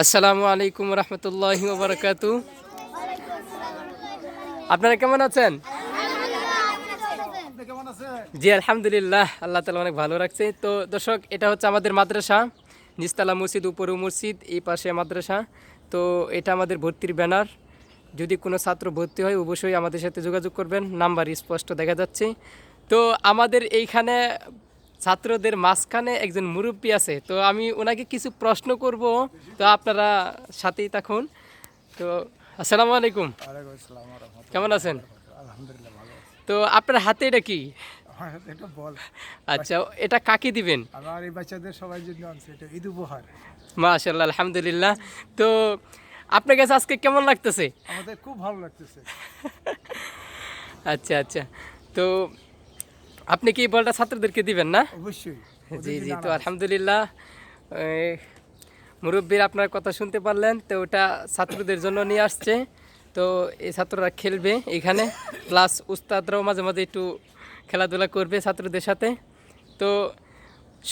আসসালামু আলাইকুম রহমতুল্লাহি ওয়া বারাকাতু। আপনারা কেমন আছেন? জি আলহামদুলিল্লাহ, আল্লাহ তাআলা অনেক ভালো রাখছে। তো দর্শক, এটা হচ্ছে আমাদের মাদ্রাসা, নিচতলা মসজিদ, উপরে মসজিদ, এই পাশে মাদ্রাসা। তো এটা আমাদের ভর্তির ব্যানার। যদি কোনো ছাত্র ভর্তি হয় অবশ্যই আমাদের সাথে যোগাযোগ করবেন, নাম্বার স্পষ্ট দেখা যাচ্ছে। তো আমাদের এইখানে ছাত্রদের মাঝখানে একজন মুরব্বী আছে, তো আমি ওনাকে কিছু প্রশ্ন করব, তো আপনারা সাথেই থাকুন। তো আসসালামু আলাইকুম, ওয়ালাইকুম আসসালাম ওয়া রাহমাতুল্লাহি কেমন আছেন? ওয়া বারাকাতুহু। আলহামদুলিল্লাহ ভালো আছি। তো আপনার হাতে এটা কি? আমার হাতে একটা বল। আচ্ছা, এটা কাকে দিবেন? আমার এই বাচ্চাদের সবার জন্য আনছে, এটা ঈদ উপহার। মাশাআল্লাহ, আলহামদুলিল্লাহ। তো আপনার কাছে আজকে কেমন লাগতেছে? আমাদের খুব ভালো লাগতেছে। আচ্ছা আচ্ছা, তো আপনি কি এই বলটা ছাত্রদেরকে দিবেন না? অবশ্যই। জি জি, তো আলহামদুলিল্লাহ, মুরব্বীর আপনার কথা শুনতে পারলেন। তো ওটা ছাত্রদের জন্য নিয়ে আসছে। তো এই ছাত্ররা খেলবে এখানে, প্লাস উস্তাদরাও মাঝে মাঝে একটু খেলাধুলা করবে ছাত্রদের সাথে। তো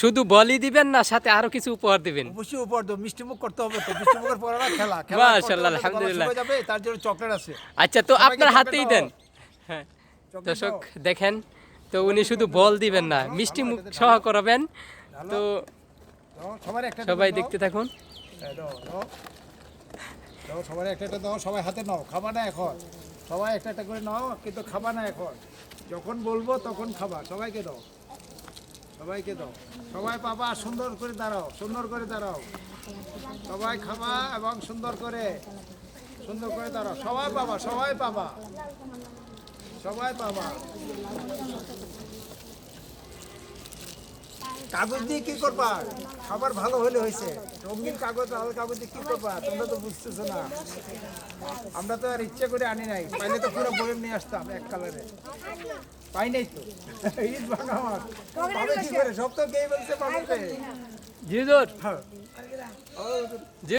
শুধু বলই দিবেন না, সাথে আরো কিছু উপহার দিবেন? অবশ্যই উপহার দেবো, মিষ্টি মুখ করতে হবে তো। মিষ্টি মুখের পরে না খেলা। মাশাআল্লাহ, আলহামদুলিল্লাহ। যাবে, তার জন্য চকলেট আছে। আচ্ছা, তো সবাইকে আপনার চকলেট হাতেই দাও। দেন। হ্যাঁ চকলেট দর্শক দাও। দেখেন, তো উনি শুধু বল দিবেন না, মিষ্টি মুখ সহ করাবেন। তো দাও, সবার একটা সবাই দাও। দেখতে থাকুন। হ্যাঁ, দাও দাও। দাও, সবার একটা একটা দাও, সবাই হাতে নাও। খাবা না এখন। সবাই একটা একটা করে নাও, কিন্তু খাবা না এখন। যখন বলবো তখন খাবা। সবাইকে দাও। সবাইকে দাও। সবাই পাবা, সুন্দর করে দাঁড়াও, সুন্দর করে দাঁড়াও। সবাই খাবা এবং সুন্দর করে দাঁড়াও। সবাই পাবা, সবাই পাবা, সবাই পাবা। কাগজ দিয়ে কি করবা? খাবার ভালো হলে হয়েছে। রঙিন কাগজ, লাল কাগজ দিয়ে কি করবা? তোমরা তো বুঝতেছো না। আমরা তো আর ইচ্ছে করে আনি নাই, পাইলে তো পুরো বয়ম নিয়ে আসতাম এক কালারে। পাই নাই তো। ঈদ ভাঙা আমার পাবে কি করে? সব তো কে বলছে পাবে। জি জোর। হ্যাঁ। জি।